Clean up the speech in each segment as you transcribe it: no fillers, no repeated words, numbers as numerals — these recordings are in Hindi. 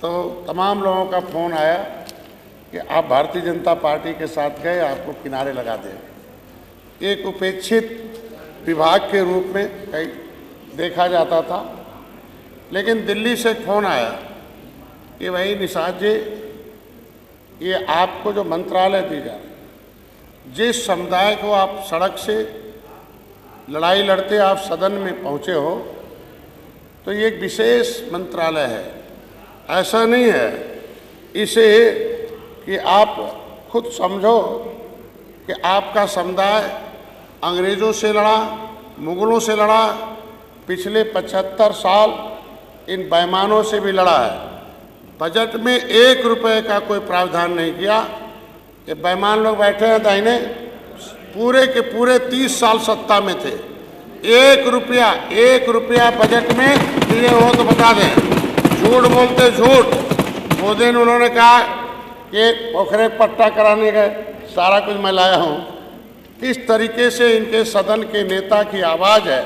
तो तमाम लोगों का फ़ोन आया कि आप भारतीय जनता पार्टी के साथ गए, आपको किनारे लगा दें। एक उपेक्षित विभाग के रूप में कई देखा जाता था, लेकिन दिल्ली से फ़ोन आया कि भाई निषाद जी, ये आपको जो मंत्रालय दी जा रही, जिस समुदाय को आप सड़क से लड़ाई लड़ते आप सदन में पहुँचे हो, तो ये एक विशेष मंत्रालय है। ऐसा नहीं है इसे कि आप खुद समझो कि आपका समुदाय अंग्रेज़ों से लड़ा, मुग़लों से लड़ा, पिछले 75 साल इन बेईमानों से भी लड़ा है। बजट में 1 रुपये का कोई प्रावधान नहीं किया। ये बेईमान लोग बैठे हैं दाहिने, पूरे के पूरे 30 साल सत्ता में थे। 1 रुपया बजट में दिए हो तो बता दें। झूठ बोलते झूठ। वो दिन उन्होंने कहा कि पोखरे पट्टा कराने गए, सारा कुछ मैं लाया हूँ। किस तरीके से इनके सदन के नेता की आवाज़ है,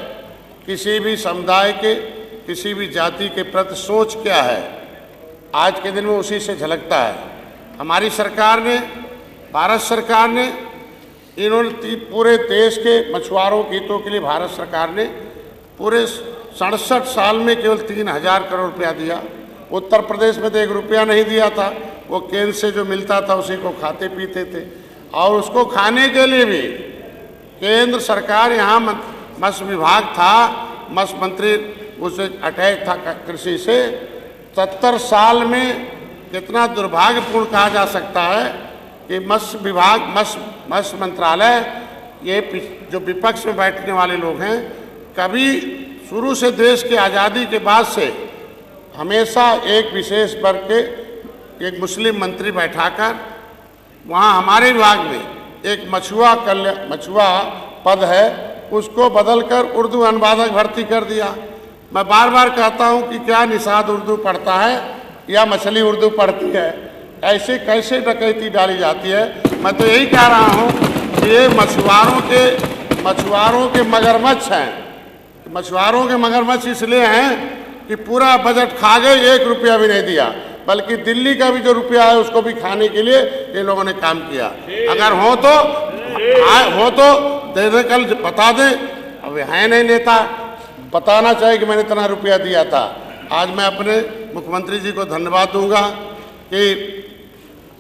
किसी भी समुदाय के, किसी भी जाति के प्रति सोच क्या है, आज के दिन में उसी से झलकता है। हमारी सरकार ने, भारत सरकार ने, इन्होंने पूरे देश के मछुआरों के हितों के लिए भारत सरकार ने पूरे 67 साल में केवल 3000 करोड़ रुपया दिया। उत्तर प्रदेश में तो 1 रुपया नहीं दिया था। वो केंद्र से जो मिलता था उसी को खाते पीते थे, और उसको खाने के लिए भी केंद्र सरकार, यहाँ मत्स्य विभाग था, मत्स्य मंत्री उसे अटैच था कृषि से। 70 साल में कितना दुर्भाग्यपूर्ण कहा जा सकता है कि मत्स्य विभाग, मत्स्य मंत्रालय, ये जो विपक्ष में बैठने वाले लोग हैं, कभी शुरू से देश की आज़ादी के बाद से हमेशा एक विशेष वर्ग के एक मुस्लिम मंत्री बैठाकर वहाँ हमारे विभाग में एक मछुआ पद है, उसको बदलकर उर्दू अनुवादक भर्ती कर दिया। मैं बार बार कहता हूँ कि क्या निषाद उर्दू पढ़ता है या मछली उर्दू पढ़ती है? ऐसे कैसे डकैती डाली जाती है? मैं तो यही कह रहा हूँ कि ये मछुआरों के मगरमच्छ हैं। मछुआरों के मगरमच्छ इसलिए हैं कि पूरा बजट खा गए, 1 रुपया भी नहीं दिया, बल्कि दिल्ली का भी जो रुपया है उसको भी खाने के लिए ये लोगों ने काम किया। अगर हो तो दे दे, कल बता दें। अब है नहीं नेता, बताना चाहिए कि मैंने इतना रुपया दिया था। आज मैं अपने मुख्यमंत्री जी को धन्यवाद दूंगा कि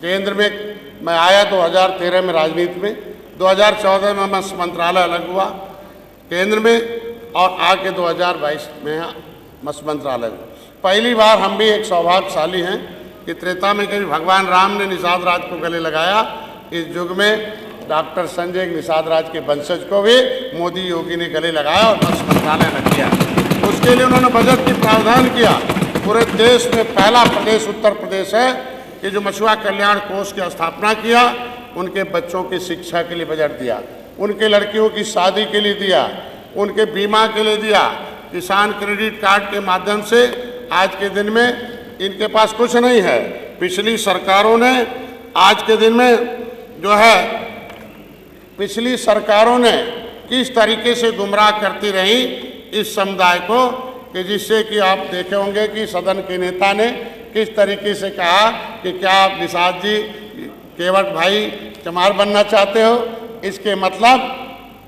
केंद्र में मैं आया 2013 में राजनीति में, 2014 में मत्स्य मंत्रालय अलग हुआ केंद्र में, और आके 2022 में मत्स्य मंत्रालय में। पहली बार हम भी एक सौभाग्यशाली हैं कि त्रेता में कभी भगवान राम ने निषाद राज को गले लगाया, इस युग में डॉक्टर संजय निषाद राज के वंशज को भी मोदी योगी ने गले लगाया और मत्स्य मंत्रालय ने किया। उसके लिए उन्होंने बजट की प्रावधान किया। पूरे देश में पहला प्रदेश उत्तर प्रदेश है कि जो मछुआ कल्याण कोष की स्थापना किया, उनके बच्चों की शिक्षा के लिए बजट दिया, उनके लड़कियों की शादी के लिए दिया, उनके बीमा के लिए दिया, किसान क्रेडिट कार्ड के माध्यम से। आज के दिन में इनके पास कुछ नहीं है। पिछली सरकारों ने आज के दिन में जो है, पिछली सरकारों ने किस तरीके से गुमराह करती रही इस समुदाय को, कि जिससे कि आप देखे होंगे कि सदन के नेता ने किस तरीके से कहा कि क्या आप निषाद जी केवट भाई चमार बनना चाहते हो। इसके मतलब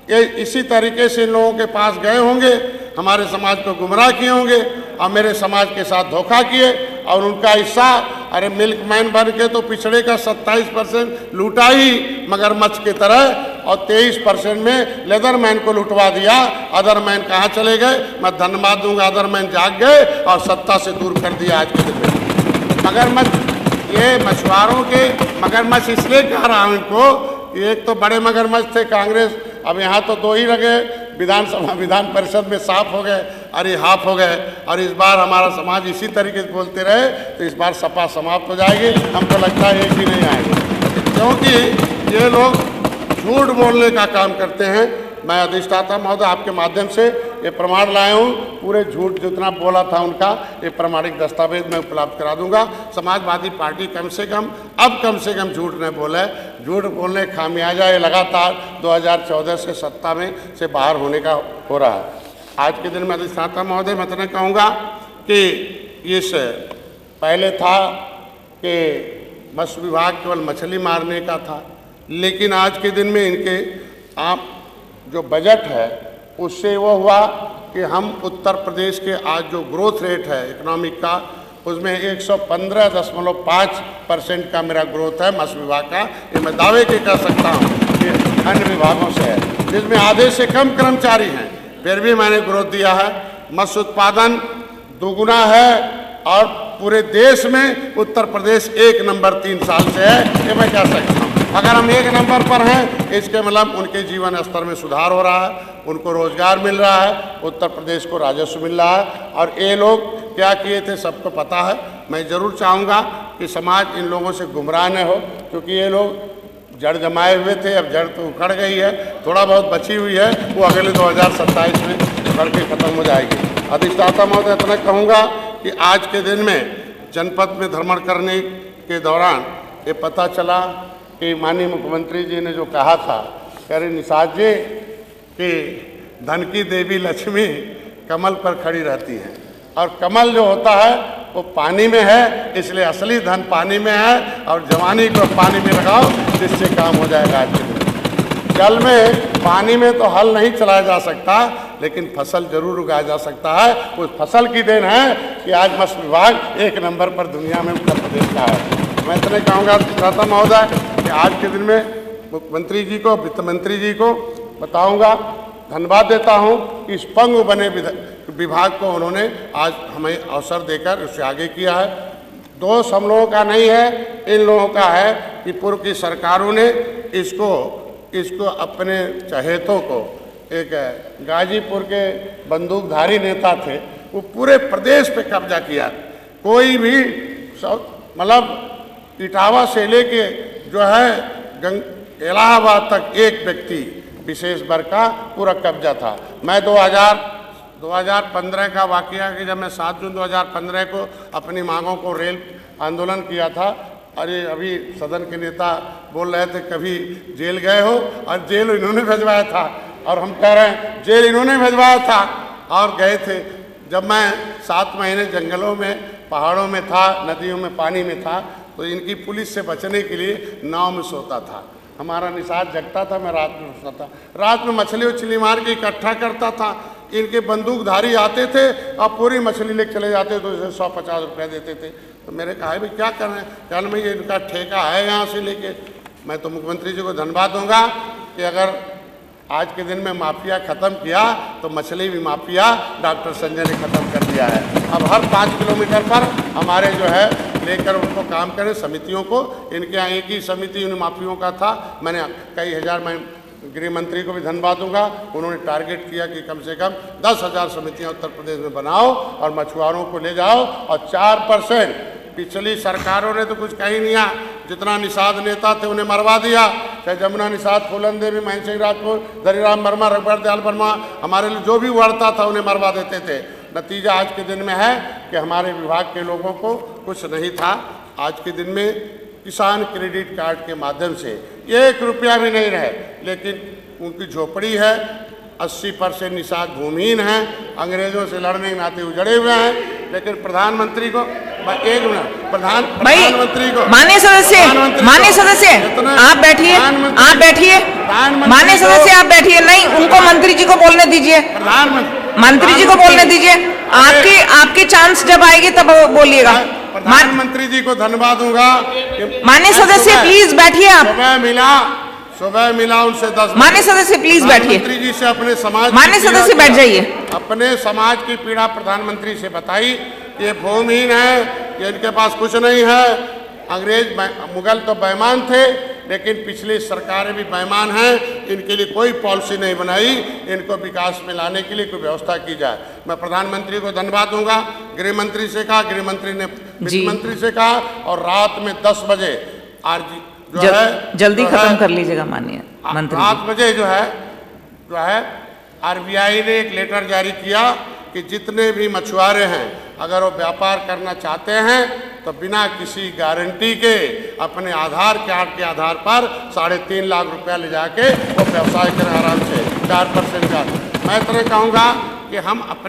ये इसी तरीके से इन लोगों के पास गए होंगे, हमारे समाज को गुमराह किए होंगे और मेरे समाज के साथ धोखा किए, और उनका हिस्सा, अरे मिल्कमैन बन के तो पिछड़े का 27% लूटा ही मगरमच्छ की तरह, और 23% में लेदरमैन को लुटवा दिया। अदरमैन कहाँ चले गए? मैं धन्यवाद दूंगा, अदरमैन जाग गए और सत्ता से दूर कर दिया आज के दिन में। मगरमच्छ, ये मछुआरों के मगरमच्छ इसलिए कह रहा हूँ इनको कि एक तो बड़े मगरमच्छ थे कांग्रेस, अब यहाँ तो 2 ही रहे, विधान परिषद में साफ हो गए, अरे हाफ हो गए। और इस बार हमारा समाज इसी तरीके से बोलते रहे तो इस बार सपा समाप्त हो जाएगी। हमको लगता है एक भी नहीं आएंगे, क्योंकि ये लोग झूठ बोलने का काम करते हैं। मैं अधिष्ठाता महोदय आपके माध्यम से ये प्रमाण लाया हूँ, पूरे झूठ जितना बोला था उनका ये प्रमाणिक दस्तावेज मैं उपलब्ध करा दूंगा। समाजवादी पार्टी कम से कम झूठ न बोले। झूठ बोलने खामियाजा ये लगातार 2014 से सत्ता में से बाहर होने का हो रहा है। आज के दिन में अधिष्ठाता महोदय मैं तो कहूँगा कि इस पहले था कि मत्स्य विभाग केवल मछली मारने का था, लेकिन आज के दिन में इनके आप जो बजट है उससे वो हुआ कि हम उत्तर प्रदेश के आज जो ग्रोथ रेट है इकोनॉमिक का, उसमें 115.5% का मेरा ग्रोथ है मत्स्य विभाग का। ये मैं दावे के कह सकता हूँ कि अन्य विभागों से है, जिसमें आधे से कम कर्मचारी हैं, फिर भी मैंने ग्रोथ दिया है। मत्स्य उत्पादन दुगुना है और पूरे देश में उत्तर प्रदेश 1 नंबर 3 साल से है, ये मैं कह सकता हूँ। अगर हम 1 नंबर पर हैं, इसके मतलब उनके जीवन स्तर में सुधार हो रहा है, उनको रोजगार मिल रहा है, उत्तर प्रदेश को राजस्व मिल रहा है। और ये लोग क्या किए थे सबको पता है। मैं ज़रूर चाहूँगा कि समाज इन लोगों से गुमराह न हो, क्योंकि ये लोग जड़ जमाए हुए थे, अब जड़ तो उखड़ गई है, थोड़ा बहुत बची हुई है, वो अगले 2027 में उखड़ के ख़त्म हो जाएगी। अधिष्ठाता महोदय इतना कहूँगा कि आज के दिन में जनपद में भ्रमण करने के दौरान ये पता चला कि माननीय मुख्यमंत्री जी ने जो कहा था, कह रहे निषाद जी कि धन की देवी लक्ष्मी कमल पर खड़ी रहती है, और कमल जो होता है वो पानी में है, इसलिए असली धन पानी में है, और जवानी को पानी में लगाओ जिससे काम हो जाएगा। आज के दिन जल में पानी में तो हल नहीं चलाया जा सकता, लेकिन फसल जरूर उगाया जा सकता है। उस फसल की देन है कि आज मत्स्य विभाग 1 नंबर पर दुनिया में उत्तर प्रदेश का है। मैं इतने कहूँगा अधिष्ठाता महोदय कि आज के दिन में मुख्यमंत्री जी को, वित्त मंत्री जी को बताऊँगा, धन्यवाद देता हूँ कि इस पंगु बने विभाग को उन्होंने आज हमें अवसर देकर उससे आगे किया है। दोष हम लोगों का नहीं है, इन लोगों का है कि पूर्व की सरकारों ने इसको अपने चहेतों को, एक गाजीपुर के बंदूकधारी नेता थे, वो पूरे प्रदेश पे कब्जा किया। कोई भी मतलब इटावा से लेके जो है इलाहाबाद तक एक व्यक्ति विशेष वर्ग का पूरा कब्जा था। मैं 2015 का वाकया कि जब मैं 7 जून 2015 को अपनी मांगों को रेल आंदोलन किया था, अरे अभी सदन के नेता बोल रहे थे कभी जेल गए हो, और जेल इन्होंने भिजवाया था, और हम कह रहे हैं जेल इन्होंने भिजवाया था और गए थे। जब मैं 7 महीने जंगलों में, पहाड़ों में था, नदियों में, पानी में था, तो इनकी पुलिस से बचने के लिए नाव में सोता था। हमारा निषाद जगता था, मैं रात में सोता था, रात में मछली उछली मार के इकट्ठा करता था। इनके बंदूकधारी आते थे और पूरी मछली लेके चले जाते, तो इसे 150 रुपये देते थे। तो मेरे कहा भाई क्या कर रहे हैं, चल मैं ये इनका ठेका है यहाँ से लेके। मैं तो मुख्यमंत्री जी को धन्यवाद दूंगा कि अगर आज के दिन में माफिया ख़त्म किया तो मछली भी माफिया डॉक्टर संजय ने ख़त्म कर दिया है। अब हर 5 किलोमीटर पर हमारे जो है लेकर उनको काम करें समितियों को। इनके यहाँ एक ही समिति उन माफियों का था, मैंने कई हज़ार, मैं गृह मंत्री को भी धन्यवाद दूंगा, उन्होंने टारगेट किया कि कम से कम 10,000 समितियां उत्तर प्रदेश में बनाओ और मछुआरों को ले जाओ। और 4%, पिछली सरकारों ने तो कुछ कही नहीं, जितना निषाद नेता थे उन्हें मरवा दिया, चाहे जमुना निषाद, फूलन देवी, महेंद्र सिंह राजपूत, धनीराम वर्मा, रघुवर दयाल वर्मा, हमारे लिए जो भी उड़ता था उन्हें मरवा देते थे। नतीजा आज के दिन में है कि हमारे विभाग के लोगों को कुछ नहीं था। आज के दिन में किसान क्रेडिट कार्ड के माध्यम से 1 रुपया भी नहीं रहे, लेकिन उनकी झोपड़ी है, 80% निषाद भूमिहीन हैं, अंग्रेजों से लड़ने के नाते उजड़े हुए हैं। लेकिन प्रधानमंत्री को प्रधानमंत्री को माननीय सदस्य आप बैठिए, माननीय सदस्य आप बैठिए, नहीं उनको मंत्री जी को बोलने दीजिए, मंत्री जी को बोलने दीजिए, आपकी चांस जब आएगी तब बोलिएगा। प्रधानमंत्री जी को धन्यवाद दूंगा। माननीय सदस्य प्लीज बैठिए, आप सुबह मिला उनसे 10 माननीय सदस्य प्लीज बैठिए, मंत्री जी से अपने समाज, माननीय सदस्य बैठ जाइए, अपने समाज की पीड़ा प्रधानमंत्री से बताई। ये भूमिहीन है, ये इनके पास कुछ नहीं है। अंग्रेज मुगल तो बेईमान थे, लेकिन पिछली सरकारें भी बेईमान हैं, इनके लिए कोई पॉलिसी नहीं बनाई, इनको विकास में लाने के लिए कोई व्यवस्था की जाए। मैं प्रधानमंत्री को धन्यवाद दूंगा। गृह मंत्री से कहा, गृह मंत्री ने वित्त मंत्री से कहा, और रात में 10 बजे जल्दी खत्म कर लीजिएगा माननीय मंत्री। 8 बजे जो है RBI ने एक लेटर जारी किया कि जितने भी मछुआरे हैं अगर वो व्यापार करना चाहते हैं तो बिना किसी गारंटी के अपने आधार कार्ड के आधार पर 3.5 लाख रुपया ले जाके वो व्यवसाय करें आराम से 4% का। मैं इतना कहूँगा कि हम अपनी